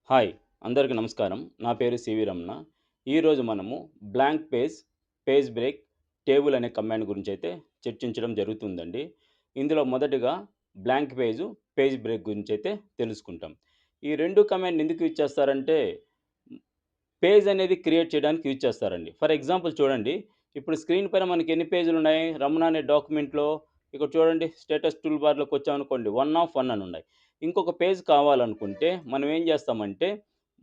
Hi! అందరికి నమస్కారం. నా పేరు సివి రమణ. ఈరోజు మనము blank page, page break, table అనే కమాండ్ గురించైతే చర్చించడం జరుగుతుందండి. ఇందులో మొదటగా బ్లాంక్ పేజు, పేజ్ బ్రేక్ గురించైతే తెలుసుకుంటాం. ఈ 2 కమాండ్ ఎందుకు యూజ్ చేస్తారంటే, పేజ్ అనేది క్రియేట్ చేయడానికి యూజ్ చేస్తారండి. ఫర్ ఎగ్జాంపుల్ చూడండి, ఇప్పుడు స్క్రీన్ పైన మనకి ఎన్ని పేజీలున్నాయి? 'రమణ' అనే డాక్యుమెంట్‌లో ఇక్కడ చూడండి స్టేటస్ టూల్ బార్‌లోకి వచ్చామనుకోండి 1 ఆఫ్ 1 అని ఉన్నాయి. ఇంకొక పేజ్ కావాలనుకుంటే మనం ఏం చేస్తామంటే,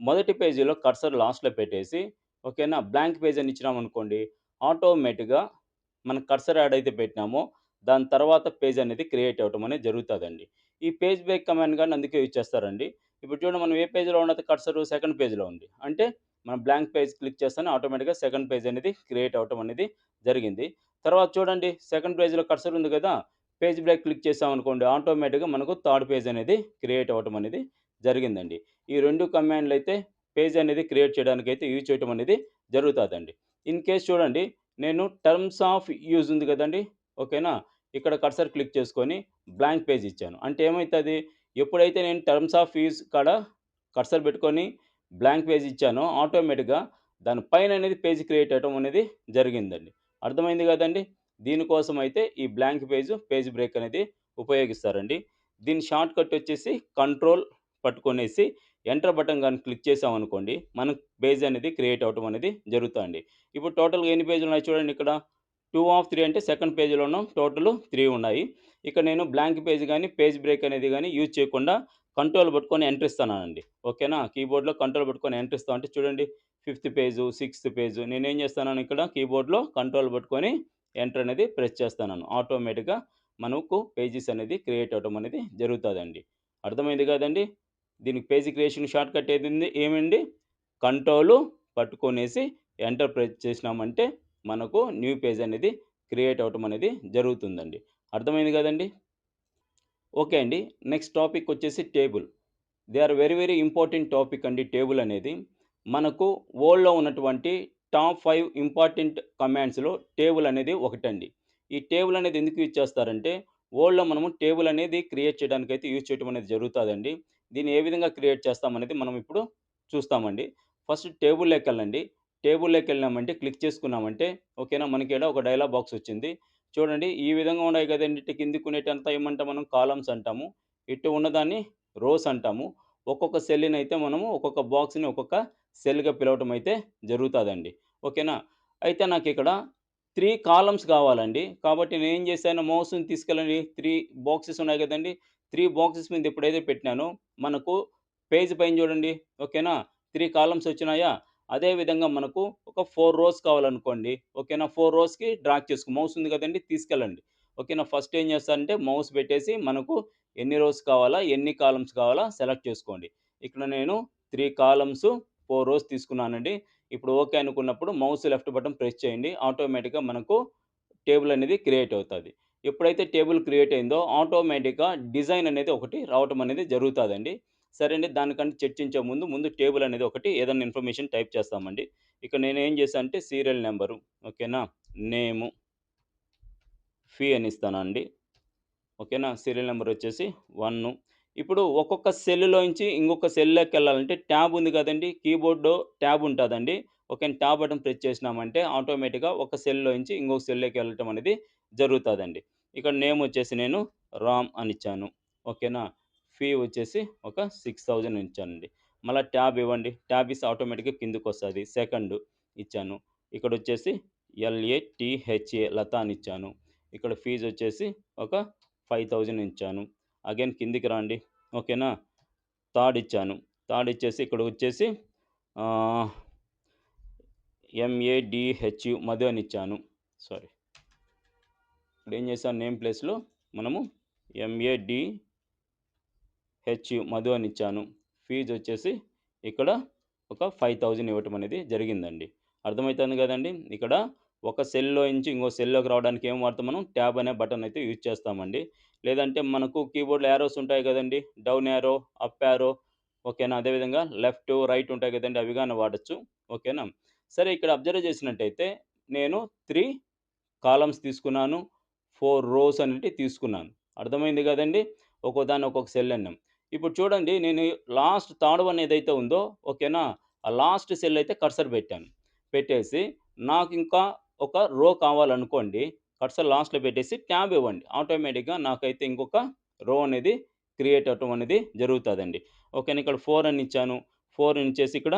మొదటి పేజీలో కర్సర్ లాస్ట్‌లో పెట్టేసి ఓకేనా, బ్లాంక్ పేజ్ అని ఇచ్చినామనుకోండి, ఆటోమేటిక్‌గా మనం కర్సర్ యాడైతే పెట్టినామో దాని తర్వాత పేజ్ అనేది క్రియేట్ అవ్వటం అనేది జరుగుతదండి. ఈ పేజ్ బ్రేక్ కమాండ్ గాని అందుకే యూజ్ చేస్తారండి. ఇప్పుడు చూడండి మనం ఏ పేజ్‌లో ఉన్నది కర్సరు సెకండ్ పేజ్‌లో ఉంది. అంటే మనం బ్లాంక్ పేజ్ క్లిక్ చేస్తేనే ఆటోమేటిక్‌గా సెకండ్ పేజ్ అనేది క్రియేట్ అవ్వటం అనేది జరిగింది. తర్వాత చూడండి సెకండ్ పేజ్‌లో కర్సర్ ఉంది గదా! పేజ్ బ్రేక్ క్లిక్ చేసామనుకోండి ఆటోమేటిక్‌గా మనకు థర్డ్ పేజ్ అనేది క్రియేట్ అవ్వటం అనేది జరిగిందండి. ఈ 2 కమాండ్‌లయితే పేజ్ అనేది క్రియేట్ చేయడానికైతే యూజ్ చేయటం అనేది జరుగుతాదండి. ఇన్ కేస్ చూడండి నేను టర్మ్స్ ఆఫ్ యూజ్ ఉంది గదండీ! ఓకేనా? ఇక్కడ కర్సర్ క్లిక్ చేసుకొని బ్లాంక్ పేజ్ ఇచ్చాను. అంటే ఏమైతది? ఎప్పుడైతే నేను టర్మ్స్ ఆఫ్ యూజ్ కాడ కర్సర్ పెట్టుకొని బ్లాంక్ పేజ్ ఇచ్చానో ఆటోమేటిక్‌గా దాని పైననేది పేజ్ క్రియేట్ అవ్వటం అనేది జరిగిందండి. అర్థమైంది గదండీ! దీనికోసం అయితే ఈ బ్లాంక్ పేజ్, పేజ్ బ్రేక్ అనేది ఉపయోగిస్తారండి. దీని షార్ట్ కట్ వచ్చేసి కంట్రోల్ పట్టుకొనేసి ఎంటర్ బటన్ గాని క్లిక్ చేసామనుకోండి, మనకు పేజ్ అనేది క్రియేట్ అవ్వటం అనేది జరుగుతాదండి. ఇప్పుడు టోటల్‌గా ఎన్ని పేజీలున్నాయి చూడండి ఇక్కడ. 2 ఆఫ్ 3 అంటే సెకండ్ పేజ్‌లోను టోటలు 3 ఉన్నాయి. ఇక్కడ నేను బ్లాంక్ పేజ్ గాని, పేజ్ బ్రేక్ అనేది గాని యూజ్ చేయకుండా కంట్రోల్ పట్టుకొని ఎంటర్ ఇస్తున్నానండి. ఓకేనా? కీబోర్డ్‌లో కంట్రోల్ పట్టుకొని ఎంటర్ ఇస్తా అంటే చూడండి ఫిఫ్త్ పేజు, సిక్స్త్ పేజు నేనేం చేస్తున్నాను ఇక్కడ కీబోర్డ్‌లో కంట్రోల్ పట్టుకొని ఎంటర్ అనేది ప్రెస్ చేస్తున్నాను. ఆటోమేటిక్‌గా మనకు పేజెస్ అనేది క్రియేట్ అవ్వటం అనేది జరుగుతదండి. అర్థమైంది కదండీ! దీనికి పేజ్ క్రియేషన్ షార్ట్‌కట్ ఏమండి? కంట్రోలు పట్టుకొనేసి ఎంటర్ ప్రెస్ చేసినామంటే మనకు న్యూ పేజ్ అనేది క్రియేట్ అవ్వటం అనేది జరుగుతుందండి. అర్థమైంది కదండీ! ఓకే అండి. నెక్స్ట్ టాపిక్ వచ్చేసి table. They are very very important topic అండి టేబుల్ అనేది. మనకు వరల్డ్‌లో ఉన్నటువంటి టాప్ 5 ఇంపార్టెంట్ కమాండ్స్‌లో టేబుల్ అనేది ఒకటండి. ఈ టేబుల్ అనేది ఎందుకు యూజ్ చేస్తారంటే, వరల్డ్‌లో మనము టేబుల్ అనేది క్రియేట్ చేయడానికైతే యూజ్ చేయడం అనేది జరుగుతాదండి. దీన్ని ఏ విధంగా క్రియేట్ చేస్తామనేది మనం ఇప్పుడు చూస్తామండి. ఫస్ట్ టేబుల్‌లోకెళ్ళండి. టేబుల్‌లోకెళ్ళామంటే క్లిక్ చేసుకున్నామంటే ఓకేనా, మనకీడ ఒక డయలాగ్ బాక్స్ వచ్చింది. చూడండి ఈ విధంగా ఉన్నాయి కదండీ! ఇటు కిందకునేటంతా ఏమంటాం మనం కాలమ్స్ అంటాము. ఇటు ఉన్నదాన్ని రోస్ అంటాము. ఒక్కొక్క సెల్‌నైతే మనము ఒక్కొక్క బాక్స్‌ని ఒక్కొక్క సెల్‌గా పిలవటం అయితే జరుగుతాదండి. ఓకేనా? అయితే నాకిక్కడ 3 కాలమ్స్ కావాలండి. కాబట్టి నేనేం చేశాను మౌస్‌ని తీసుకెళ్ళి 3 బాక్సెస్ ఉన్నాయి గదండీ! 3 బాక్సెస్ మీద ఎప్పుడైతే పెట్టినానో మనకు పేజ్ పైన చూడండి. ఓకేనా? 3 కాలమ్స్ వచ్చినాయా? అదే విధంగా మనకు ఒక 4 రోస్ కావాలనుకోండి. ఓకేనా? 4 రోస్‌కి డ్రాగ్ చేసుకో మౌస్ ఉంది గదండీ! తీసుకెళ్ళండి. ఓకేనా? ఫస్ట్ ఏం చేస్తారంటే మౌస్ పెట్టేసి మనకు ఎన్ని రోస్ కావాలా? ఎన్ని కాలమ్స్ కావాలా? సెలెక్ట్ చేసుకోండి. ఇక్కడ నేను 3 కాలమ్స్, 4 రోస్ తీసుకున్నానండి. ఇప్పుడు ఓకే అనుకున్నప్పుడు మౌస్ లెఫ్ట్ బటన్ ప్రెస్ చేయండి. ఆటోమేటిక్‌గా మనకు టేబుల్ అనేది క్రియేట్ అవుతది. ఎప్పుడైతే టేబుల్ క్రియేట్ అయిందో ఆటోమేటిక్‌గా డిజైన్ అనేది ఒకటి రావటం అనేది జరుగుతాదండి. సరే అండి. దానికంటే చర్చించే ముందు టేబుల్ అనేది ఒకటి ఏదన్నా ఇన్ఫర్మేషన్ టైప్ చేస్తామండి. ఇక్కడ నేనేం చేశా అంటే సీరియల్ నంబరు ఓకేనా? నేము, ఫీ అని ఇస్తానండి. ఓకేనా? సీరియల్ నంబర్ వచ్చేసి 1. ఇప్పుడు ఒక్కొక్క సెల్‌లోంచి ఇంకొక సెల్‌లోకెళ్ళాలంటే ట్యాబ్ ఉంది కదండీ! కీబోర్డ్‌లో ట్యాబ్ ఉంటదండి. ఓకే. ట్యాబ్ బటన్ ప్రెస్ చేసినామంటే ఆటోమేటిక్‌గా ఒక సెల్‌లోంచి ఇంకొక సెల్‌లోకి వెళ్ళటం అనేది జరుగుతదండి. ఇక్కడ నేమ్ వచ్చేసి నేను రామ్ అని ఇచ్చాను. ఓకేనా? ఫీ వచ్చేసి ఒక 6000 ఇచ్చానండి. మళ్ళా ట్యాబ్ ఇవ్వండి. ట్యాబ్ ఇస్తే ఆటోమేటిక్‌గా కిందకొస్తది. సెకండ్ ఇచ్చాను. ఇక్కడొచ్చేసి LATHA లత అని ఇచ్చాను. ఇక్కడ ఫీజొచ్చేసి ఒక 5000 ఇచ్చాను. అగైన్ కిందికి రండి. ఓకేనా? థర్డ్ ఇచ్చాను. థర్డ్ ఇచ్చేసి ఇక్కడొచ్చేసి ఆహ్, MADHU మధు అని ఇచ్చాను. సారీ. ఇక్కడేం చేశాను నేమ్ ప్లేస్‌లో మనము MADHU మధు అని ఇచ్చాను. ఫీజొచ్చేసి ఇక్కడ ఒక 5000 ఇవ్వటం అనేది జరిగిందండి. అర్థమైతుంది గదండీ! ఇక్కడ ఒక సెల్‌లో నుంచి ఇంకో సెల్‌లోకి రావడానికి ఏం వాడతాం మనం? ట్యాబ్ అనే బటన్ అయితే యూజ్ చేస్తామండి. లేదంటే మనకు కీబోర్డ్‌లో యారోస్ ఉంటాయి గదండీ! డౌన్ యారో, అప్ యారో ఓకేనా? అదేవిధంగా లెఫ్ట్, రైట్ ఉంటాయి గదండీ! అవి గాని వాడొచ్చు. ఓకేనా? సరే ఇక్కడ అబ్జర్వ్ చేసినట్టయితే నేను 3 కాలమ్స్ తీసుకున్నాను. 4 రోస్ అనేటివి తీసుకున్నాను. అర్థమైంది గదండీ! ఒక్కోదాన్ని ఒక్కొక్క సెల్ అన్నాం. ఇప్పుడు చూడండి నేను లాస్ట్ థర్డ్ వన్ ఏదైతే ఉందో ఓకేనా? ఆ లాస్ట్ సెల్ అయితే కర్సర్ పెట్టాను. పెట్టేసి నాకింకా ఒక రో కావాలనుకోండి, కర్సర్ లాస్ట్‌లో పెట్టేసి ట్యాబ్ ఇవ్వండి. ఆటోమేటిక్‌గా నాకైతే ఇంకొక రో అనేది క్రియేట్ అవ్వటం అనేది జరుగుతదండి. ఓకేనా? ఇక్కడ 4 అని ఇచ్చాను. 4 ఇచ్చేసి ఇక్కడ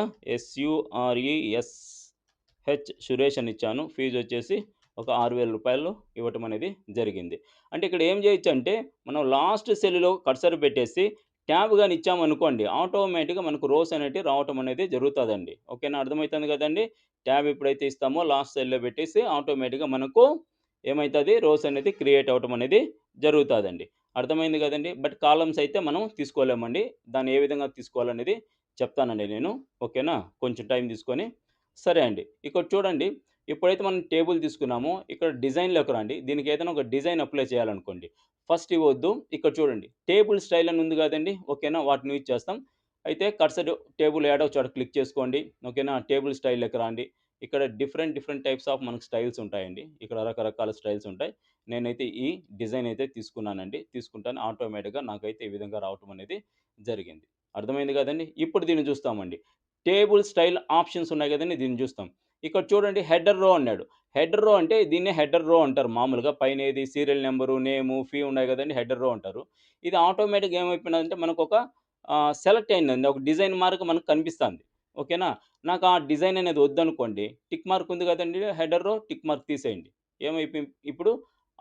సురేష్ అని ఇచ్చాను. ఫీజొచ్చేసి ఒక రూ. 6,000 ఇవ్వటం అనేది జరిగింది. అంటే ఇక్కడ ఏం చేయొచ్చంటే, మనం లాస్ట్ సెల్‌లో కర్సర్ పెట్టేసి ట్యాబ్ గాని ఇచ్చామనుకోండి, ఆటోమేటిక్‌గా మనకు రోస్ అనేటివి రావటం అనేది జరుగుతదండి. ఓకేనా? అర్థమైతుంది గదండీ! ట్యాబ్ ఎప్పుడైతే ఇస్తామో లాస్ట్ సెల్‌లో పెట్టేసి ఆటోమేటిక్‌గా మనకు ఏమైతది రోస్ అనేది క్రియేట్ అవ్వటం అనేది జరుగుతదండి. అర్థమైంది గదండీ! బట్ కాలమ్స్ అయితే మనం తీసుకోలేమండి. దాన్ని ఏ విధంగా తీసుకోవాలనేది చెప్తానండి నేను. ఓకేనా? కొంచెం టైం తీసుకొని. సరే అండి. ఇక్కడ చూడండి. ఎప్పుడైతే మనం టేబుల్ తీసుకున్నామో, ఇక్కడ డిజైన్‌లోకి రండి. దీనికి ఏదైనా ఒక డిజైన్ అప్లై చేయాలనుకోండి. ఫస్ట్ ఇవ్వొద్దు. ఇక్కడ చూడండి. టేబుల్ స్టైల్ అని ఉంది గదండీ! ఓకేనా? వాటిని యూజ్ చేస్తాం. అయితే కర్సర్ టేబుల్ ఏడో చోట క్లిక్ చేసుకోండి. ఓకేనా? టేబుల్ స్టైల్‌లోకి రండి. ఇక్కడ డిఫరెంట్ టైప్స్ ఆఫ్ మనకు స్టైల్స్ ఉంటాయండి. ఇక్కడ రకరకాల స్టైల్స్ ఉంటాయి. నేనైతే ఈ డిజైన్ అయితే తీసుకున్నానండి. తీసుకుంటాను ఆటోమేటిక్‌గా నాకైతే ఈ విధంగా రావటం అనేది జరిగింది. అర్థమైంది గదండీ! ఇప్పుడు దీన్ని చూస్తామండి. టేబుల్ స్టైల్ ఆప్షన్స్ ఉన్నాయి గదండీ! దీన్ని జూస్తాం. ఇక్కడ చూడండి హెడర్ రో అన్నాడు. హెడర్ రో అంటే దీన్నే హెడర్ రో అంటారు మామూలుగా. పైనేది సీరియల్ నంబరు, నేము, ఫీ ఉన్నాయి గదండీ! హెడర్ రో అంటారు. ఇది ఆటోమేటిక్‌గా ఏమైపోయినదంటే మనకొక సెలెక్ట్ అయిందండి. ఒక డిజైన్ మార్క్ మనకు కనిపిస్తాంది. ఓకేనా? నాకు ఆ డిజైన్ అనేది వద్దనుకోండి. టిక్ మార్క్ ఉంది గదండీ! హెడర్ రో టిక్ మార్క్ తీసేయండి. ఇప్పుడు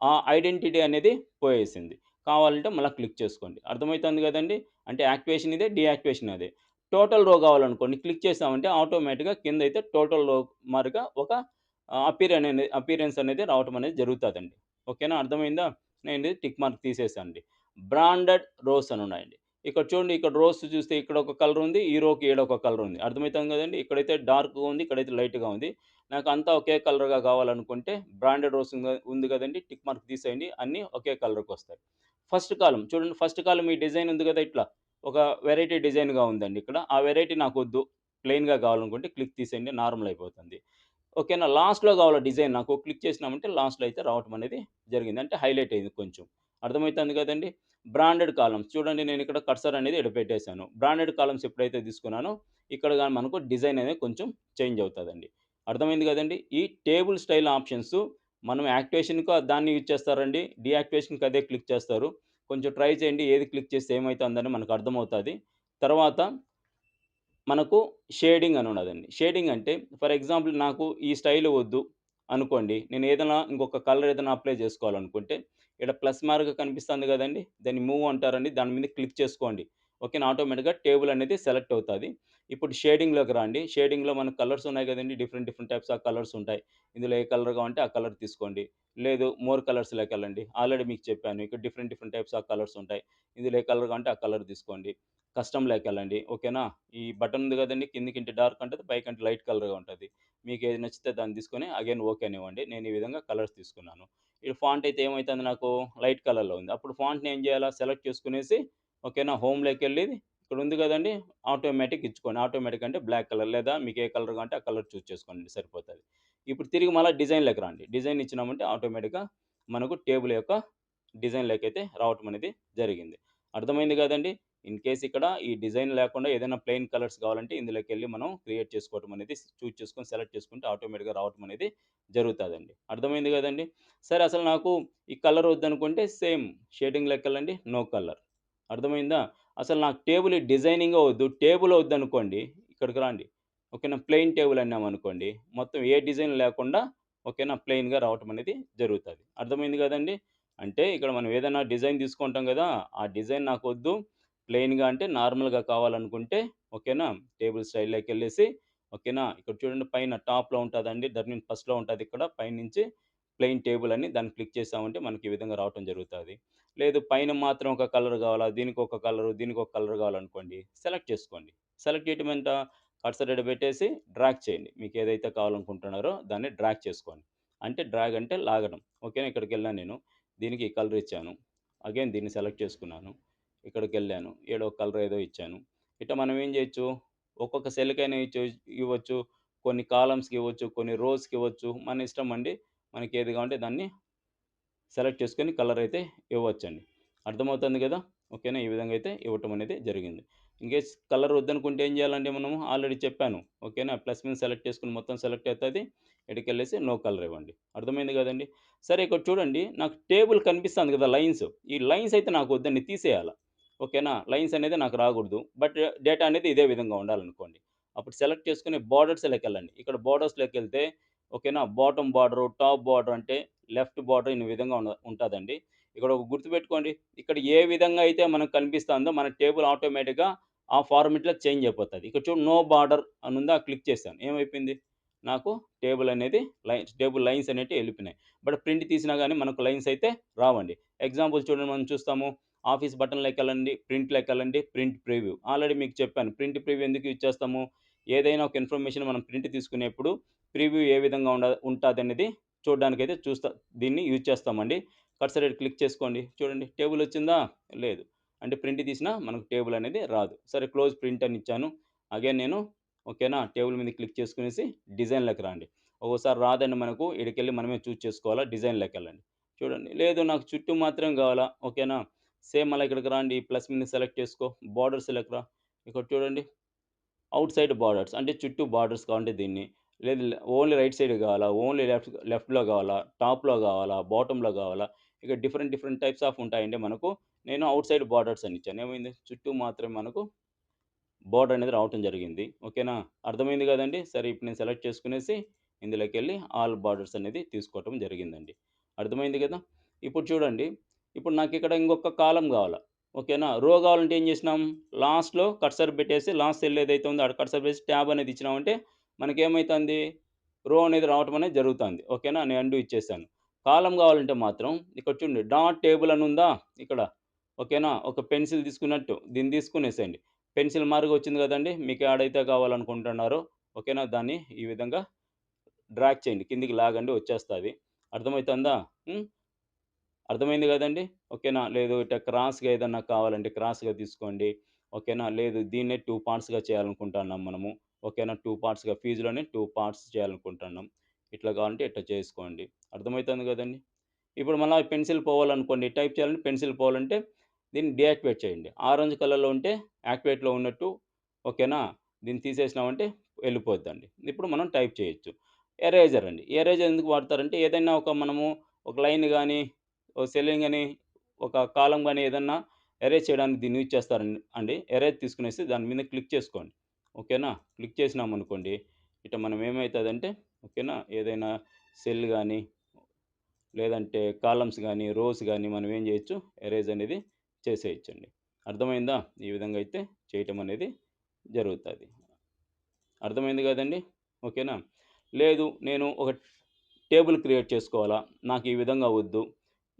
ఆ ఐడెంటిటీ అనేది పోయేసింది. కావాలంటే మళ్ళా క్లిక్ చేసుకోండి. అర్థమైతుంది గదండీ! అంటే యాక్టివేషన్ ఇదే, డీయాక్టివేషన్ అదే. టోటల్ రో కావాలనుకోండి క్లిక్ చేసామంటే ఆటోమేటిక్‌గా కిందైతే టోటల్ రో మారిగా ఒక అపియరెన్స్ అనేది రావటం అనేది జరుగుతదండి. ఓకేనా? అర్థమైందా? నేను టిక్ మార్క్ తీసేసానండి. బ్రాండెడ్ రోస్ అని ఉన్నాయండి. ఇక్కడ చూడండి ఇక్కడ రోస్ చూస్తే ఇక్కడ ఒక కలర్ ఉంది. ఈ రోకి ఈడ ఒక కలర్ ఉంది. అర్థమైతుంది కదండీ! ఇక్కడైతే డార్క్‌గా ఉంది. ఇక్కడైతే లైట్‌గా ఉంది. నాకు అంతా ఒకే కలర్‌గా కావాలనుకుంటే బ్రాండెడ్ రోస్ ఉంది కదండీ! టిక్ మార్క్ తీసేయండి. అన్నీ ఒకే కలర్‌కొస్తాయి. ఫస్ట్ కాలమ్ చూడండి ఫస్ట్ కాలమ్ ఈ డిజైన్ ఉంది కదా! ఇట్లా. ఒక వెరైటీ డిజైన్‌గా ఉందండి ఇక్కడ. ఆ వెరైటీ నాకొద్దు. ప్లెయిన్‌గా కావాలనుకుంటే క్లిక్ తీసేయండి. నార్మల్ అయిపోతుంది. ఓకేనా? లాస్ట్‌లో కావాలా డిజైన్ నాకు క్లిక్ చేసినామంటే లాస్ట్‌లో అయితే రావటం అనేది జరిగింది. అంటే హైలైట్ అయింది కొంచెం. అర్థమైతుంది కదండీ! బ్రాండెడ్ కాలమ్స్ చూడండి నేనిక్కడ కర్సర్ అనేది ఈడ పెట్టేసాను. బ్రాండెడ్ కాలమ్స్ ఎప్పుడైతే తీసుకున్నానో ఇక్కడ గాని మనకు డిజైన్ అనేది కొంచెం చేంజ్ అవుతదండి. అర్థమైంది కదండీ! ఈ టేబుల్ స్టైల్ ఆప్షన్స్ మనం యాక్టివేషన్‌కి దాన్ని యూజ్ చేస్తారండి. డీయాక్టివేషన్‌కి అదే క్లిక్ చేస్తారు. కొంచెం ట్రై చేయండి. ఏది క్లిక్ చేస్తే ఏమైతుందని మనకు అర్థమవుతది. తర్వాత మనకు షేడింగ్ అని ఉన్నదండి. షేడింగ్ అంటే ఫర్ ఎగ్జాంపుల్ నాకు ఈ స్టైల్ వద్దు అనుకోండి. నేను ఏదైనా ఇంకొక కలర్ ఏదైనా అప్లై చేసుకోవాలనుకుంటే, ఈడ ప్లస్ మార్క్ కనిపిస్తుంది గదండీ! దాన్ని మూవ్ అంటారండి. దాని మీద క్లిక్ చేసుకోండి. ఓకేనా? ఆటోమేటిక్‌గా టేబుల్ అనేది సెలెక్ట్ అవుతది. ఇప్పుడు షేడింగ్‌లోకి రండి. షేడింగ్‌లో మనకు కలర్స్ ఉన్నాయి గదండీ! డిఫరెంట్ టైప్స్ ఆఫ్ కలర్స్ ఉంటాయి. ఇందులో ఏ కలర్ కావాలంటే ఆ కలర్ తీసుకోండి. లేదు మోర్ కలర్స్‌లోకెళ్ళండి. ఆల్రెడీ మీకు చెప్పాను. ఇక్కడ డిఫరెంట్ టైప్స్ ఆఫ్ కలర్స్ ఉంటాయి. ఇందులో ఏ కలర్ కావాలంటే ఆ కలర్ తీసుకోండి. కస్టమ్‌లోకెళ్ళండి. ఓకేనా? ఈ బటన్ ఉంది గదండీ! కిందకింటి డార్క్ ఉంటది. పైకంటే లైట్ కలర్‌గా ఉంటది. మీకేది నచ్చితే దాన్ని తీసుకొని అగైన్ ఓకే అనివ్వండి. నేను ఈ విధంగా కలర్స్ తీసుకున్నాను. ఈ ఫాంట్ అయితే ఏమైతుంది నాకు లైట్ కలర్‌లో ఉంది. అప్పుడు ఫాంట్‌ని ఏం చేయాలా? సెలెక్ట్ చేసుకునేసి ఓకేనా? హోమ్‌లోకెళ్ళి ఇక్కడ ఉంది గదండీ! ఆటోమేటిక్ ఇచ్చుకోండి. ఆటోమేటిక్ అంటే బ్లాక్ కలర్ లేదా మీకు ఏ కలర్ కావాలంటే ఆ కలర్ చూజ్ చేసుకోండి సరిపోతది. ఇప్పుడు తిరిగి మళ్ళా డిజైన్‌లోకి రండి. డిజైన్ ఇచ్చినామంటే ఆటోమేటిక్‌గా మనకు టేబుల్ యొక్క డిజైన్‌లోకైతే రావటం అనేది జరిగింది. అర్థమైంది గదండీ! ఇన్‌కేస్ ఇక్కడ ఈ డిజైన్ లేకుండా ఏదైనా ప్లెయిన్ కలర్స్ కావాలంటే ఇందులోకెళ్ళి మనం క్రియేట్ చేసుకోవటం అనేది చూజ్ చేసుకొని సెలెక్ట్ చేసుకుంటే ఆటోమేటిక్‌గా రావటం అనేది జరుగుతదండి. అర్థమైంది గదండీ! సరే అసలు నాకు ఈ కలర్ వద్దనుకుంటే సేమ్ షేడింగ్‌లోకెళ్ళండి. No colour. అర్థమైందా? అసలు నాకు టేబుల్ డిజైనింగే వద్దు. టేబుల్ వద్దనుకోండి ఇక్కడికి రండి. ఓకేనా? ప్లెయిన్ టేబుల్ అన్నామనుకోండి మొత్తం ఏ డిజైన్ లేకుండా ఓకేనా? ప్లెయిన్‌గా రావటం అనేది జరుగుతది. అర్థమైంది గదండీ! అంటే ఇక్కడ మనం ఏదైనా డిజైన్ తీసుకుంటాం గదా! ఆ డిజైన్ నాకొద్దు. ప్లెయిన్‌గా అంటే నార్మల్‌గా కావాలనుకుంటే ఓకేనా? టేబుల్ స్టైల్‌లోకెళ్ళేసి ఓకేనా? ఇక్కడ చూడండి పైన టాప్‌లో ఉంటదండి. దట్ మీన్స్ ఫస్ట్‌లో ఉంటదిక్కడ. పైనుంచి ప్లెయిన్ టేబుల్ అని దాన్ని క్లిక్ చేసామంటే మనకి ఈ విధంగా రావటం జరుగుతది. లేదు పైన మాత్రం ఒక కలర్ కావాలా, దీనికొక కలరు, దీనికొక కలర్ కావాలనుకోండి సెలెక్ట్ చేసుకోండి. సెలెక్ట్ చేయటం ఎంత? కర్సర్ ఈడ పెట్టేసి డ్రాగ్ చేయండి. మీకేదైతే కావాలనుకుంటున్నారో దాన్ని డ్రాగ్ చేసుకోండి. అంటే డ్రాగ్ అంటే లాగడం. ఓకేనా? ఇక్కడికెళ్ళాను నేను. దీనికి ఈ కలర్ ఇచ్చాను. అగైన్ దీన్ని సెలెక్ట్ చేసుకున్నాను. ఇక్కడికెళ్ళాను. ఏడో కలర్ ఏదో ఇచ్చాను. ఇట్లా మనం ఏం చేయొచ్చు, ఒక్కొక్క సెల్‌కైనా ఇవ్వచ్చు. కొన్ని కాలమ్స్‌కి ఇవ్వచ్చు. కొన్ని రోస్‌కి ఇవ్వచ్చు. మన ఇష్టం అండి. మనకేది కావాలంటే దాన్ని సెలెక్ట్ చేసుకొని కలర్ అయితే ఇవ్వచ్చండి. అర్థమవుతుంది గదా! ఓకేనా? ఈ విధంగా అయితే ఇవ్వటం అనేది జరిగింది. ఇన్‌కేస్ కలర్ వద్దనుకుంటే ఏం చేయాలంటే మనము ఆల్రెడీ చెప్పాను. ఓకేనా? ప్లస్ మీద సెలెక్ట్ చేసుకొని మొత్తం సెలెక్ట్ అవుతది. ఈడికెళ్ళేసి నో కలర్ ఇవ్వండి. అర్థమైంది కదండీ! సరే ఇక్కడ చూడండి నాకు టేబుల్ కనిపిస్తుంది కదా! లైన్స్. ఈ లైన్స్ అయితే నాకు వద్దండి తీసేయాల. ఓకేనా? లైన్స్ అనేది నాకు రాకూడదు. బట్ డేటా అనేది ఇదే విధంగా ఉండాలనుకోండి. అప్పుడు సెలెక్ట్ చేసుకొని బోర్డర్స్‌లోకెళ్ళండి. ఇక్కడ బోర్డర్స్‌లోకెళ్తే ఓకేనా? బాటమ్ బార్డరు, టాప్ బార్డర్ అంటే లెఫ్ట్ బార్డర్ ఈ విధంగా ఉంటాదండి. ఇక్కడ ఒక గుర్తుపెట్టుకోండి. ఇక్కడ ఏ విధంగా అయితే మనకు కనిపిస్తుందో మన టేబుల్ ఆటోమేటిక్‌గా ఆ ఫార్మాట్‌లో చేంజ్ అయిపోతది. ఇక్కడ చూడు నో బార్డర్ అని ఉందా క్లిక్ చేశాను. ఏమైపోయింది? నాకు టేబుల్ అనేది టేబుల్ లైన్స్ అనేటివి ఎళ్ళిపోయినాయి. బట్ ప్రింట్ తీసినా గాని మనకు లైన్స్ అయితే రావండి. ఎగ్జాంపుల్ చూడండి మనం చూస్తాము. ఆఫీస్ బటన్‌లోకెళ్ళండి, ప్రింట్‌లోకెళ్ళండి, ప్రింట్ ప్రివ్యూ. ఆల్రెడీ మీకు చెప్పాను. ప్రింట్ ప్రివ్యూ ఎందుకు యూజ్ చేస్తాము? ఏదైనా ఒక ఇన్ఫర్మేషన్ మనం ప్రింట్ తీసుకునేప్పుడు ప్రివ్యూ ఏ విధంగా ఉంటాదనేది చూడ్డానికైతే దీన్ని యూజ్ చేస్తామండి. కర్సర్ క్లిక్ చేసుకోండి. చూడండి టేబుల్ వచ్చిందా? లేదు. అంటే ప్రింట్ తీసినా మనకు టేబుల్ అనేది రాదు. సరే క్లోజ్ ప్రింట్ అని ఇచ్చాను. అగైన్ నేను ఓకేనా? టేబుల్ మీద క్లిక్ చేసుకునేసి డిజైన్‌లోకి రండి. ఒక్కోసారి రాదండి మనకు. ఈడికెళ్ళి మనమే చూజ్ చేసుకోవాలా. డిజైన్‌లోకెళ్ళండి. చూడండి. లేదు నాకు చుట్టూ మాత్రం కావాలా. ఓకేనా? సేమ్ మళ్ళా ఇక్కడికి రండి. ప్లస్ మీద సెలెక్ట్ చేసుకో. బోర్డర్స్‌లోకి రా. ఇక్కడ చూడండి. ఔట్ సైడ్ బార్డర్స్ అంటే చుట్టూ బార్డర్స్ కావాలంటే దీన్ని. లేదు ఓన్లీ రైట్ సైడ్ కావాలా? ఓన్లీ లెఫ్ట్‌లో కావాలా? టాప్‌లో కావాలా? బాటమ్‌లో కావాలా? ఇక డిఫరెంట్ డిఫరెంట్ టైప్స్ ఆఫ్ ఉంటాయండి మనకు. నేను ఔట్ సైడ్ బార్డర్స్ అని ఇచ్చాను. ఏమైంది? చుట్టూ మాత్రమే మనకు బోర్డర్ అనేది రావటం జరిగింది. ఓకేనా? అర్థమైంది గదండీ! సరే ఇప్పుడు నేను సెలెక్ట్ చేసుకునేసి ఇందులోకెళ్ళి ఆల్ బార్డర్స్ అనేది తీసుకోవటం జరిగిందండి. అర్థమైంది గదా! ఇప్పుడు చూడండి. ఇప్పుడు నాకిక్కడ ఇంకొక కాలమ్ గావాల. ఓకేనా? రో గావాలంటే ఏం జేసినాం? లాస్ట్‌లో కర్సర్ పెట్టేసి లాస్ట్ సెల్ ఏదైతే ఉందో ఆడ కర్సర్ పెట్టేసి ట్యాబ్ అనేది ఇచ్చినామంటే మనకేమైతంది? రో అనేది రావటం అనేది జరుగుతాంది. ఓకేనా? నేను అండు ఇచ్చేసాను. కాలమ్ గావాలంటే మాత్రం ఇక్కడ చూడండి డాట్ టేబుల్ అని ఉందా? ఇక్కడ. ఓకేనా? ఒక పెన్సిల్ తీసుకున్నట్టు దీన్ని తీసుకొనేసేయండి. పెన్సిల్ మార్క్ వచ్చింది గదండీ! మీకు ఏడైతే కావాలనుకుంటున్నారో ఓకేనా? దాన్ని ఈ విధంగా డ్రాగ్ చేయండి. కిందికి లాగండి వచ్చేస్తది. అర్థమైతుందా? హ్మ్. అర్థమైంది గదండీ! ఓకేనా? లేదు ఇట్లా క్రాస్‌గా ఏదన్నా కావాలంటే క్రాస్‌గా తీసుకోండి. ఓకేనా? లేదు దీన్నే 2 పార్ట్స్‌గా చేయాలనుకుంటున్నాం మనము. ఓకేనా? 2 పార్ట్స్‌గా ఫీజ్‌లోనే 2 పార్ట్స్ చేయాలనుకుంటున్నాం. ఇట్లా కావాలంటే ఇట్లా చేసుకోండి. అర్థమైతుంది గదండీ! ఇప్పుడు మళ్ళా పెన్సిల్ పోవాలనుకోండి, టైప్ చేయాలంటే పెన్సిల్ పోవాలంటే దీన్ని డీయాక్టివేట్ చేయండి. ఆరెంజ్ కలర్‌లో ఉంటే యాక్టివేట్‌లో ఉన్నట్టు ఓకేనా? దీన్ని తీసేసినామంటే వెళ్ళిపోద్దండి. ఇప్పుడు మనం టైప్ చేయొచ్చు. ఎరేజర్ అండి. ఎరేజర్ ఎందుకు వాడతారంటే ఏదైనా మనము ఒక లైన్ గాని, ఒక సెల్లింగ్ అని, ఒక కాలమ్ గాని ఏదన్నా ఎరేజ్ చేయడానికి దీన్ని యూజ్ చేస్తారండి. ఎరేజ్ తీసుకునేసి దాని మీద క్లిక్ చేసుకోండి. ఓకేనా? క్లిక్ చేసినామనుకోండి, ఇట మనం ఏమైతదంటే ఓకేనా? ఏదైనా సెల్ గాని లేదంటే కాలమ్స్ గానీ, రోస్ గానీ మనం ఏం జేయొచ్చు ఎరేజ్ అనేది చేసేయొచ్చండి. అర్థమైందా? ఈ విధంగా అయితే చేయటం అనేది జరుగుతది. అర్థమైంది గదండీ! ఓకేనా? లేదు నేను ఒక టేబుల్ క్రియేట్ చేసుకోవాలా, నాకు ఈ విధంగా వద్దు,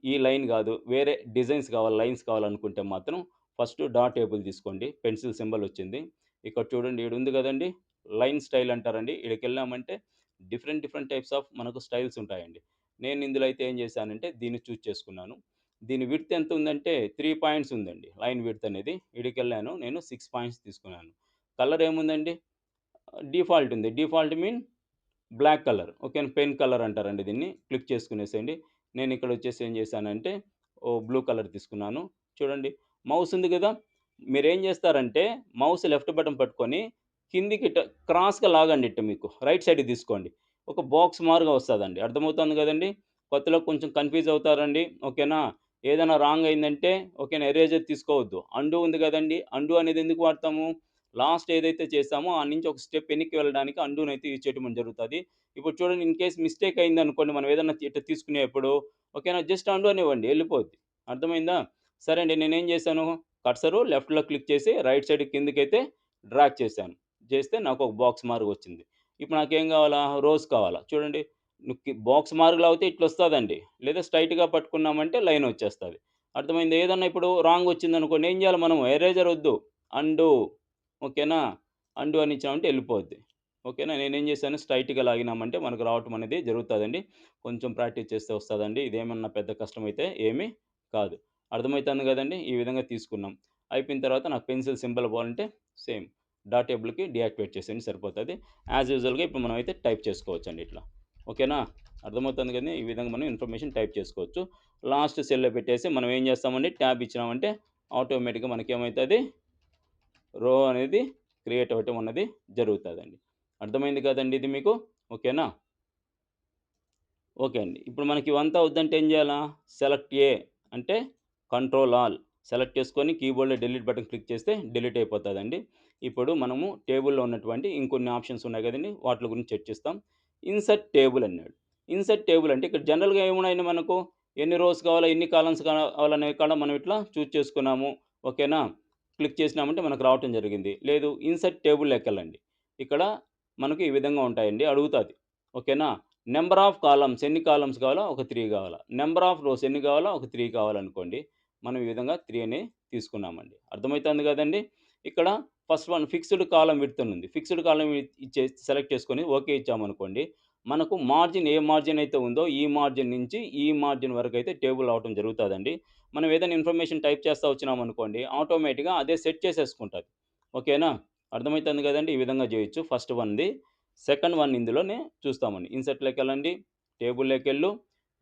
ఈ లైన్ గాదు, వేరే డిజైన్స్ కావాలి, లైన్స్ కావాలనుకుంటే మాత్రం ఫస్ట్ డా టేబుల్ తీసుకోండి. పెన్సిల్ సింబల్ వచ్చింది. ఇక్కడ చూడండి ఈడుంది గదండీ! లైన్ స్టైల్ అంటారండి. ఈడకెళ్ళామంటే డిఫరెంట్ డిఫరెంట్ టైప్స్ ఆఫ్ మనకు స్టైల్స్ ఉంటాయండి. నేను ఇందులో అయితే ఏం చేశానంటే దీన్ని చూజ్ చేసుకున్నాను. దీని విడ్త్ ఎంత ఉందంటే 3 పాయింట్స్ ఉందండి. లైన్ విడ్త్ అనేది. ఈడికెళ్ళాను నేను 6 పాయింట్స్ తీసుకున్నాను. కలర్ ఏముందండి? డిఫాల్ట్ ఉంది. Default mean black colour. ఓకేనా? పెన్ కలర్ అంటారండి దీన్ని. క్లిక్ చేసుకునేసేయండి. నేనిక్కడొచ్చేసి ఏం చేశానంటే, బ్లూ కలర్ తీసుకున్నాను. చూడండి మౌస్ ఉంది గదా! మీరేం చేస్తారంటే, మౌస్ లెఫ్ట్ బటన్ పట్టుకొని కిందికి క్రాస్‌గా లాగండి మీకు. రైట్ సైడ్‌కి తీసుకోండి. ఒక బాక్స్ మారుగా వస్తదండి. అర్థమవుతుంది గదండీ! కొత్తలో కొంచెం కన్‌ఫ్యూజ్ అవుతారండి. ఓకేనా? ఏదైనా రాంగ్ అయిందంటే ఓకేనా? ఎరేజర్ తీసుకోవద్దు. అండు ఉంది గదండీ! అండు అనేది ఎందుకు వాడతాము? లాస్ట్ ఏదైతే చేసామో ఆ నుంచి ఒక స్టెప్ వెనక్కి వెళ్ళడానికి అండూనైతే యూజ్ చేయటం జరుగుతది. ఇప్పుడు చూడండి ఇన్ కేస్ మిస్టేక్ అయిందనుకోండి మనం ఏదన్నా ఇట్లా తీసుకునేప్పుడు ఓకేనా? జస్ట్ అండు అనివ్వండి ఎళ్ళిపోద్ది. అర్థమైందా? సరే అండి నేనేం చేశాను కర్సరు లెఫ్ట్‌లో క్లిక్ చేసి రైట్ సైడ్ కిందకైతే డ్రాగ్ చేశాను. చేస్తే నాకు ఒక బాక్స్ మార్క్ వచ్చింది. ఇప్పుడు నాకేం కావాలా? రోస్ కావాలా. చూడండి బాక్స్ మార్క్‌లో అయితే ఇట్లొస్తదండి. లేదా స్ట్రెయిట్‌గా పట్టుకున్నామంటే లైన్ వచ్చేస్తది. అర్థమైందా? ఏదన్నా ఇప్పుడు రాంగ్ వచ్చిందనుకోండి ఏం చేయాలి మనం ఎరేజర్ వద్దు. అండు ఓకేనా? అండు అని ఇచ్చామంటే ఎళ్ళిపోద్ది. ఓకేనా? నేనేం చేశాను స్ట్రెయిట్‌గా లాగినామంటే మనకు రావటం అనేది జరుగుతదండి. కొంచెం ప్రాక్టీస్ చేస్తే వస్తదండి. ఇదేమన్నా పెద్ద కష్టమైతే ఏమీ కాదు. అర్థమైతుంది గదండీ! ఈ విధంగా తీసుకున్నాం. అయిపోయిన తర్వాత నాకు పెన్సిల్ సింబల్ పోవాలంటే సేమ్ డాట్ టేబుల్‌కి డీయాక్టివేట్ చేసేయండి సరిపోతది. యాజ్ యూజువల్‌గా ఇప్పుడు మనమైతే టైప్ చేసుకోవచ్చండి ఇట్లా. ఓకేనా? అర్థమవుతుంది గదండీ! ఈ విధంగా మనం ఇన్ఫర్మేషన్ టైప్ చేసుకోవచ్చు. లాస్ట్ సెల్‌లో పెట్టేసి మనం ఏం చేస్తామండి ట్యాబ్ ఇచ్చినామంటే ఆటోమేటిక్‌గా మనకేమైతది రో అనేది క్రియేట్ అవ్వటం అన్నది జరుగుతదండి. అర్థమైంది కదండీ ఇది మీకు? ఓకేనా? ఓకే అండి. ఇప్పుడు మనకి ఇవంతా వద్దంటే ఏం జేయాలా? సెలెక్ట్ ఏ అంటే కంట్రోల్ ఆల్ సెలెక్ట్ చేసుకొని కీబోర్డ్‌లో డిలీట్ బటన్ క్లిక్ చేస్తే డిలీట్ అయిపోతదండి. ఇప్పుడు మనము టేబుల్‌లో ఉన్నటువంటి ఇంకొన్ని ఆప్షన్స్ ఉన్నాయి గదండీ! వాటిల గురించి చర్చిస్తాం. ఇన్సర్ట్ టేబుల్ అన్నాడు. ఇన్సర్ట్ టేబుల్ అంటే ఇక్కడ జనరల్‌గా ఏమున్నాయండి మనకు? ఎన్ని రోస్ కావాలా? ఎన్ని కాలమ్స్ కావాలనే కాడ మనం ఇట్లా చూజ్ చేసుకున్నాము. ఓకేనా? క్లిక్ చేసినామంటే మనకు రావటం జరిగింది. లేదు ఇన్సర్ట్ టేబుల్‌లోకెళ్ళండి. ఇక్కడ మనకు ఈ విధంగా ఉంటాయండి. అడుగుతాది. ఓకేనా? నంబర్ ఆఫ్ కాలమ్స్ ఎన్ని కాలమ్స్ కావాలో ఒక 3 కావాలా. నంబర్ ఆఫ్ రోస్ ఎన్ని కావాలో ఒక 3 కావాలనుకోండి. మనం ఈ విధంగా 3 అని తీసుకున్నామండి. అర్థమైతుంది గదండీ! ఇక్కడ first one fixed column width అని ఉంది. ఫిక్స్డ్ కాలమ్ సెలెక్ట్ చేసుకొని ఓకే ఇచ్చామనుకోండి. మనకు మార్జిన్ ఏ మార్జిన్ అయితే ఉందో ఈ మార్జిన్ నుంచి ఈ మార్జిన్ వరకైతే టేబుల్ అవ్వటం జరుగుతదండి. మనం ఏదైనా ఇన్ఫర్మేషన్ టైప్ చేస్తా వచ్చినామనుకోండి ఆటోమేటిక్‌గా అదే సెట్ చేసేసుకుంటది. ఓకేనా? అర్థమైతుంది గదండీ! ఈ విధంగా జేయొచ్చు. ఫస్ట్ వన్‌ది. సెకండ్ వన్ ఇందులోనే చూస్తామండి. ఇన్సర్ట్‌లోకెళ్ళండి. టేబుల్‌లోకెళ్ళు.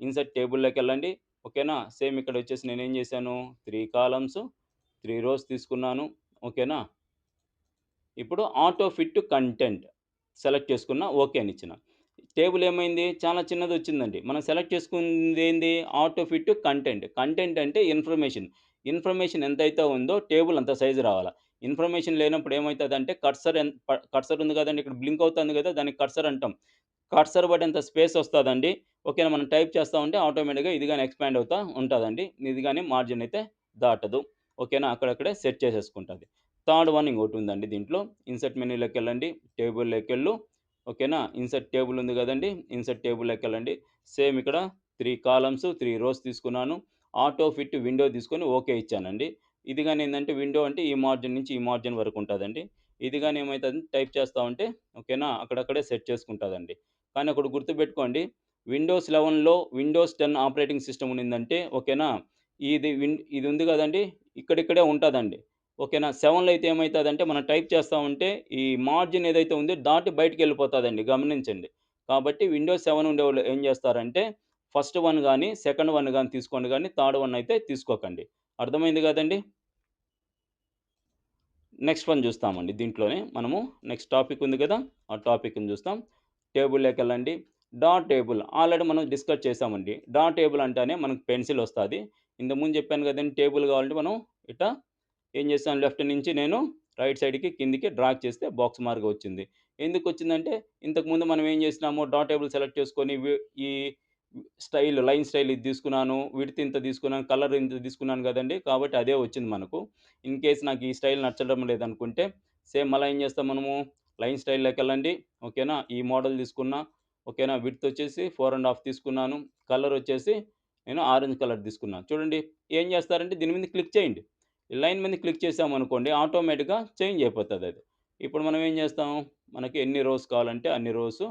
ఇన్సర్ట్ టేబుల్‌లోకెళ్ళండి. ఓకేనా? సేమ్ ఇక్కడొచ్చేసి నేనేం జేశాను 3 కాలమ్స్, 3 రోస్ తీసుకున్నాను. ఓకేనా? ఇప్పుడు ఆటో ఫిట్ కంటెంట్ సెలెక్ట్ చేసుకున్న. ఓకే అనిచ్చిన. టేబుల్ ఏమైంది? చాలా చిన్నదొచ్చిందండి. మనం సెలెక్ట్ చేసుకుందేంది? Auto fit content. కంటెంట్ అంటే ఇన్ఫర్మేషన్. ఇన్ఫర్మేషన్ ఎంతైతే ఉందో టేబుల్ అంత సైజ్ రావాల. ఇన్ఫర్మేషన్ లేనప్పుడు ఏమైతదంటే కర్సర్ ఉంది గదండీ! ఇక్కడ బ్లింక్ అవుతుంది గదా! దానికి కర్సర్ అంటాం. కర్సర్ పడేంత స్పేస్ వస్తదండి. ఓకేనా? మనం టైప్ చేస్తా ఉంటే ఆటోమేటిక్‌గా ఇది గాని ఎక్స్‌పాండ్ అవుతా ఉంటదండి. ఇది గాని మార్జిన్ అయితే దాటదు. ఓకేనా? అక్కడక్కడే సెట్ చేసేసుకుంటది. థర్డ్ వన్ ఇంకోటుందండి దీంట్లో. ఇన్సర్ట్ మెనూలోకెళ్ళండి. టేబుల్‌లోకెళ్ళు. ఓకేనా? ఇన్సర్ట్ టేబుల్ ఉంది గదండీ! ఇన్సర్ట్ టేబుల్‌లోకెళ్ళండి. సేమ్ ఇక్కడ 3 కాలమ్స్, 3 రోస్ తీసుకున్నాను. ఆటో ఫిట్ విండో తీసుకొని ఓకే ఇచ్చానండి. ఇది గాని ఏందంటే విండో అంటే ఈ మార్జిన్ నుంచి ఈ మార్జిన్ వరకు ఉంటదండి. ఇది గాని ఏమైతదంటే టైప్ చేస్తా ఉంటే ఓకేనా? అక్కడక్కడే సెట్ చేసుకుంటదండి. కానీ ఒకటి గుర్తుపెట్టుకోండి. విండోస్ 11లో విండోస్ 10 ఆపరేటింగ్ సిస్టమ్ ఉండిందంటే ఓకేనా? ఇది ఉంది గదండీ! ఇక్కడిక్కడే ఉంటదండి. ఓకేనా? 7లో అయితే ఏమైతదంటే మనం టైప్ చేస్తా ఉంటే ఈ మార్జిన్ ఏదైతే ఉందో దాటి బయటికెళ్ళిపోతదండి. గమనించండి. కాబట్టి విండోస్ 7 ఉండేవాళ్ళు ఏం జేస్తారంటే ఫస్ట్ వన్ గాని, సెకండ్ వన్ గాని తీసుకోండి గానీ థర్డ్ వన్ అయితే తీసుకోకండి. అర్థమైంది గదండీ! నెక్స్ట్ వన్ చూస్తామండి దీంట్లోనే మనము నెక్స్ట్ టాపిక్ ఉంది కదా! ఆ టాపిక్‌ని చూస్తాం. టేబుల్‌లోకెళ్ళండి. టేబుల్ ఆల్రెడీ మనం డిస్కస్ చేసామండి. టేబుల్ అంటేనే మనకు పెన్సిల్ వస్తాది. ఇంతకుముందు చెప్పాను కదండీ! టేబుల్ కావాలంటే మనం ఇట్టా ఏం చేశాను లెఫ్ట్ నుంచి నేను రైట్ సైడ్‌కి కిందకి డ్రాగ్ చేస్తే బాక్స్ మార్క్‌గా వచ్చింది. ఎందుకొచ్చిందంటే ఇంతకుముందు మనం ఏం చేసినాము టేబుల్ సెలెక్ట్ చేసుకొని ఈ లైన్ స్టైల్ ఇది తీసుకున్నాను. విడ్త్ ఇంత తీసుకున్నాను. కలర్ ఇంత తీసుకున్నాను కదండీ! కాబట్టి అదే వచ్చింది మనకు. ఇన్ కేస్ నాకు ఈ స్టైల్ నచ్చడం లేదనుకుంటే సేమ్ మళ్ళా ఏం చేస్తాం మనము లైన్ స్టైల్‌లోకెళ్ళండి. ఓకేనా? ఈ మోడల్ తీసుకున్నా. ఓకేనా? విడ్త్ వచ్చేసి 4 ½ తీసుకున్నాను. కలర్ వచ్చేసి నేను ఆరెంజ్ కలర్ తీసుకున్నాను. చూడండి ఏం చేస్తారంటే దీని మీద క్లిక్ చేయండి. ఈ లైన్ మీద క్లిక్ చేసామనుకోండి ఆటోమేటిక్‌గా చేంజ్ అయిపోతదది. ఇప్పుడు మనం ఏం చేస్తాం, మనకి ఎన్ని రోస్ కావాలంటే అన్ని రోసు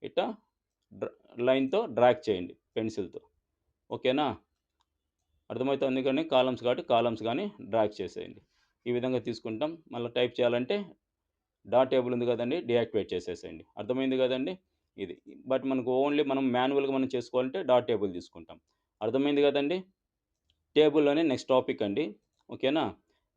ఇట్టా డ్ర లైన్‌తో డ్రాగ్ చేయండి పెన్సిల్‌తో. ఓకేనా? అర్థమవుతుంది కానీ కాలమ్స్ కాబట్టి కాలమ్స్ గాని డ్రాగ్ చేసేయండి. ఈ విధంగా తీసుకుంటాం. మళ్ళా టైప్ చేయాలంటే టేబుల్ ఉంది కదండీ! డీయాక్టివేట్ చేసేసేయండి. అర్థమైంది కదండీ! ఇది. బట్ మనకు ఓన్లీ మనం మాన్యువల్‌గా మనం చేసుకోవాలంటే టేబుల్ తీసుకుంటాం. అర్థమైంది కదండీ! టేబుల్‌లోనే నెక్స్ట్ టాపిక్ అండి. ఓకేనా?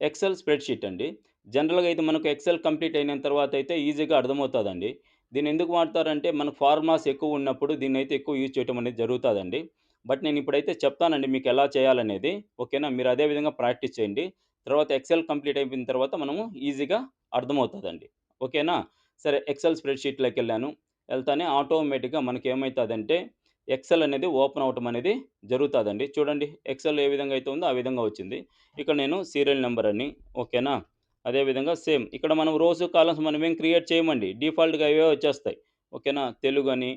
ఎక్సెల్ స్ప్రెడ్‌షీట్ అండి. జనరల్‌గా అయితే మనకు ఎక్సెల్ కంప్లీట్ అయిన తర్వాత అయితే ఈజీగా అర్థమవుతదండి. దీన్నెందుకు వాడతారంటే మనకు ఫార్ములాస్ ఎక్కువున్నప్పుడు దీన్నైతే ఎక్కువ యూజ్ చేయటం అనేది జరుగుతదండి. బట్ నేనిప్పుడైతే చెప్తానండి మీకెలా చేయాలనేది. ఓకేనా? మీరు అదే విధంగా ప్రాక్టీస్ చేయండి. తర్వాత ఎక్సెల్ కంప్లీట్ అయిపోయిన తర్వాత మనము ఈజీగా అర్థమవుతదండి. ఓకేనా? సరే ఎక్సెల్ స్ప్రెడ్‌షీట్‌లోకెళ్ళాను. ఎళ్తానే ఆటోమేటిక్‌గా మనకేమైతదంటే ఎక్సెల్ అనేది ఓపెన్ అవ్వటం అనేది జరుగుతాదండి. చూడండి ఎక్సెల్ ఏ విధంగా అయితే ఉందో ఆ విధంగా వచ్చింది. ఇక్కడ నేను సీరియల్ నంబర్ అని ఓకేనా? అదే విధంగా సేమ్ ఇక్కడ మనం రోస్, కాలమ్స్ మనమేం క్రియేట్ చేయమండి. డిఫాల్ట్‌గా అవే వచ్చేస్తాయి. ఓకేనా? తెలుగని,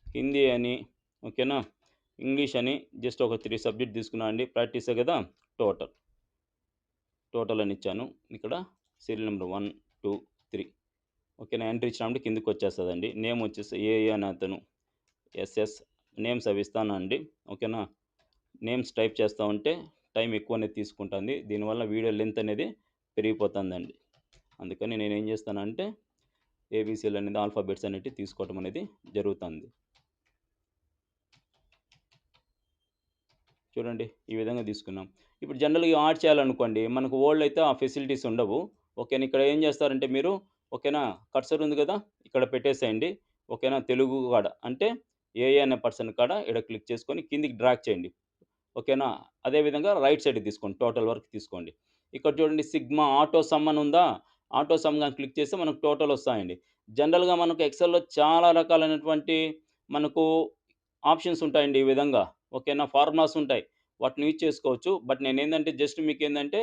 హిందీ అని ఓకేనా? ఇంగ్లీష్ అని జస్ట్ ఒక 3 సబ్జెక్ట్ తీసుకున్నా అండి. ప్రాక్టీసే గదా! టోటల్. టోటల్ అని ఇచ్చాను. ఇక్కడ సీరియల్ నంబర్ 1, 2, 3 ఓకేనా? ఎంటర్ ఇచ్చినామంటే కిందకొచ్చేస్తదండి. నేమ్ వచ్చేసి ఏఏ అని అతను. ఎస్ఎస్ నేమ్స్ అవి ఇస్తానండి. ఓకేనా? నేమ్స్ టైప్ చేస్తా ఉంటే టైం ఎక్కువనే తీసుకుంటుంది. దీనివల్ల వీడియో లెంత్ అనేది పెరిగిపోతుందండి. అందుకని నేనేం చేస్తానంటే ఏబీసీలు అనేది ఆల్ఫాబెట్స్ అనేటివి తీసుకోవటం అనేది జరుగుతుంది. చూడండి ఈ విధంగా తీసుకున్నాం. ఇప్పుడు జనరల్‌గా యాడ్ చేయాలనుకోండి, మనకు ఓల్డ్‌లో అయితే ఆ ఫెసిలిటీస్ ఉండవు. ఓకేనా. ఇక్కడ ఏం చేస్తారంటే మీరు ఓకేనా, కర్సర్ ఉంది కదా! ఇక్కడ పెట్టేసేయండి. ఓకేనా. తెలుగు కాడ అంటే ఏఏ అనే పర్సన్ కాడ ఈడ క్లిక్ చేసుకొని కిందికి డ్రాగ్ చేయండి. ఓకేనా. అదే విధంగా రైట్ సైడ్‌కి తీసుకోండి. టోటల్ వరకు తీసుకోండి. ఇక్కడ చూడండి సిగ్మా ఆటో సమ్ అని ఉందా? ఆటో సమ్ గాని క్లిక్ చేస్తే మనకు టోటల్ వస్తాయండి. జనరల్‌గా మనకు ఎక్సెల్‌లో చాలా రకాలైనటువంటి మనకు ఆప్షన్స్ ఉంటాయండి ఈ విధంగా. ఓకేనా. ఫార్ములాస్ ఉంటాయి. వాటిని యూజ్ చేసుకోవచ్చు. బట్ నేనేందంటే జస్ట్ మీకేందంటే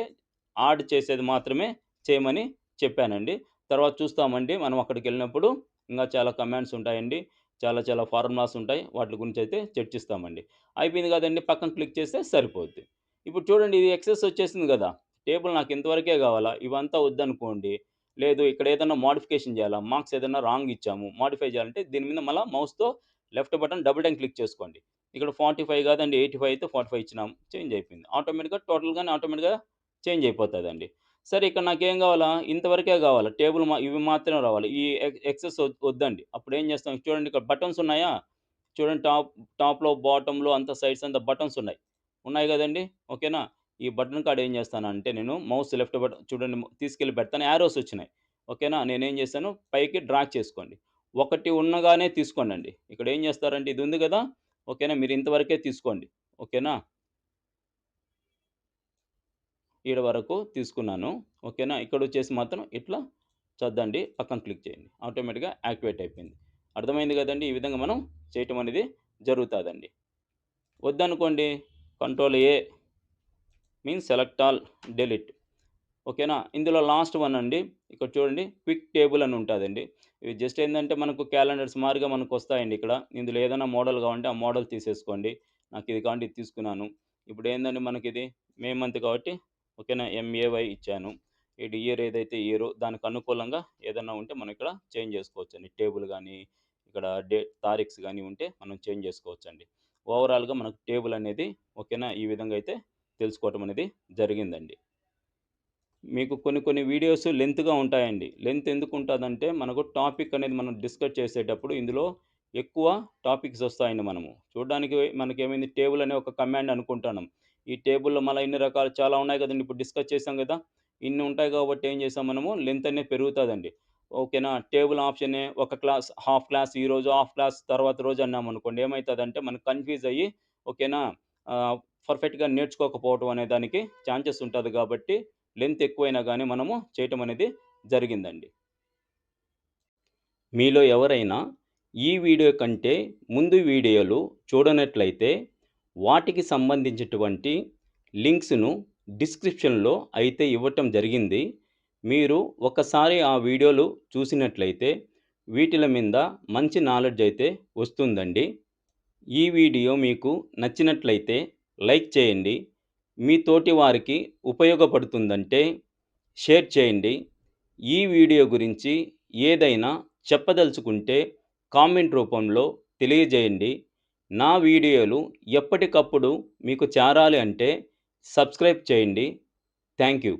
యాడ్ చేసేది మాత్రమే చేయమని చెప్పానండి. తర్వాత చూస్తామండి మనం అక్కడికెళ్ళినప్పుడు ఇంగా చాలా కమాండ్స్ ఉంటాయండి. చాలా చాలా ఫార్ములాస్ ఉంటాయి. వాటి గురించైతే చర్చిస్తామండి. అయిపోయింది కదండీ! పక్కన క్లిక్ చేస్తే సరిపోద్ది. ఇప్పుడు చూడండి ఇది ఎక్సెస్ వచ్చేసింది గదా! టేబుల్ నాకు ఇంతవరకే గావాలా, ఇవంతా వద్దనుకోండి. లేదు ఇక్కడ ఏదన్నా మోడిఫికేషన్ జేయాలా, మార్క్స్ ఏదన్నా రాంగ్ ఇచ్చాము, మోడిఫై జేయాలంటే దీని మీద మళ్ళా మౌస్‌తో left button double time click చేసుకోండి. ఇక్కడ 45 కాదండి 85 అయితే 45 ఇచ్చినాం. చేంజ్ అయిపోయింది. ఆటోమేటిక్‌గా టోటల్‌గానే ఆటోమేటిక్‌గా చేంజ్ అయిపోతదండి. సరే ఇక్కడ నాకేం గావాలా, ఇంతవరకే గావాలా. టేబుల్ ఇవి మాత్రమే రావాలి. ఈ ఎక్సెస్ వద్దండి. అప్పుడేం చేస్తాం చూడండి ఇక్కడ బటన్స్ ఉన్నాయా? చూడండి టాప్‌లో, బాటమ్‌లో అంతా సైడ్స్ అంతా బటన్స్ ఉన్నాయి. ఉన్నాయి గదండీ! ఓకేనా. ఈ బటన్ కాడ ఏం చేస్తానంటే నేను మౌస్ లెఫ్ట్ బటన్ చూడండి తీసుకెళ్ళి పెడతాను. యారోస్ వచ్చినాయి. ఓకేనా. నేనేం చేశాను పైకి డ్రాగ్ చేసుకోండి. ఒకటి ఉన్నగానే తీసుకోండండి. ఇక్కడ ఏం చేస్తారంటే ఇది ఉంది గదా! ఓకేనా. మీరు ఇంతవరకే తీసుకోండి. ఓకేనా. ఈడ వరకు తీసుకున్నాను. ఓకేనా. ఇక్కడొచ్చేసి మాత్రం ఇట్లా చద్దండి. పక్కన క్లిక్ చేయండి. ఆటోమేటిక్‌గా యాక్టివేట్ అయిపోయింది. అర్థమైంది గదండీ! ఈ విధంగా మనం చేయటం అనేది జరుగుతాదండి. వద్దనుకోండి control A means select all, delete. ఓకేనా. ఇందులో లాస్ట్ వన్ అండి. ఇక్కడ చూడండి క్విక్ టేబుల్ అని ఉంటాదండి. ఇవి జస్ట్ ఏందంటే మనకు క్యాలెండర్స్ మారిగా మనకొస్తాయండి ఇక్కడ. ఇందులో ఏదైనా మోడల్ కావాలంటే ఆ మోడల్ తీసేసుకోండి. నాకు ఇది కావాలంటే ఇది తీసుకున్నాను. ఇప్పుడు ఏందంటే మనకిది మే మంత్ కాబట్టి ఓకేనా ఎంఏవై ఇచ్చాను. ఇది ఇయర్ ఏదైతే ఇయరో దానికి అనుకూలంగా ఏదన్నా ఉంటే మనం ఇక్కడ చేంజ్ చేసుకోవచ్చండి. టేబుల్ గానీ, ఇక్కడ తారీఖుస్ గానీ ఉంటే మనం చేంజ్ చేసుకోవచ్చండి. ఓవరాల్‌గా మనకు టేబుల్ అనేది ఓకేనా ఈ విధంగా అయితే తెలుసుకోవటం అనేది జరిగిందండి. మీకు కొన్ని కొన్ని వీడియోస్ లెంత్‌గా ఉంటాయండి. లెంత్ ఎందుకుంటాదంటే, మనకు టాపిక్ అనేది మనం డిస్కస్ చేసేటప్పుడు ఇందులో ఎక్కువ టాపిక్స్ వస్తాయండి మనము. చూడ్డానికి మనకేమైంది టేబుల్ అనే ఒక కమాండ్ అనుకుంటున్నాం. ఈ టేబుల్‌లో మళ్ళా ఇన్ని రకాలు చాలా ఉన్నాయి కదండీ! ఇప్పుడు డిస్కస్ చేసాం గదా! ఇన్ని ఉంటాయి కాబట్టి ఏం చేసాం మనము లెంత్ అనేది పెరుగుతదండి. ఓకేనా. టేబుల్ ఆప్షనే ఒక క్లాస్, హాఫ్ క్లాస్ ఈరోజు, హాఫ్ క్లాస్ తర్వాత రోజు అన్నామనుకోండి ఏమైతదంటే మనకు కన్‌ఫ్యూజ్ అయ్యి ఓకేనా. ఆహ్, పర్ఫెక్ట్‌గా నేర్చుకోకపోవటం అనే దానికి ఛాన్సెస్ ఉంటది కాబట్టి లెంత్ ఎక్కువైనా గానీ మనము చేయటం అనేది జరిగిందండి. మీలో ఎవరైనా ఈ వీడియో కంటే ముందు వీడియోలు చూడనట్లయితే వాటికి సంబంధించినటువంటి లింక్స్‌ను డిస్క్రిప్షన్‌లో అయితే ఇవ్వటం జరిగింది. మీరు ఒకసారి ఆ వీడియోలు చూసినట్లయితే వీటిల మీద మంచి నాలెడ్జ్ అయితే వస్తుందండి. ఈ వీడియో మీకు నచ్చినట్లయితే లైక్ చేయండి. మీ తోటి వారికి ఉపయోగపడుతుందంటే షేర్ చేయండి. ఈ వీడియో గురించి ఏదైనా చెప్పదలుచుకుంటే కామెంట్ రూపంలో తెలియజేయండి. నా వీడియోలు ఎప్పటికప్పుడు మీకు చేరాలి అంటే సబ్స్క్రైబ్ చేయండి. Thank you.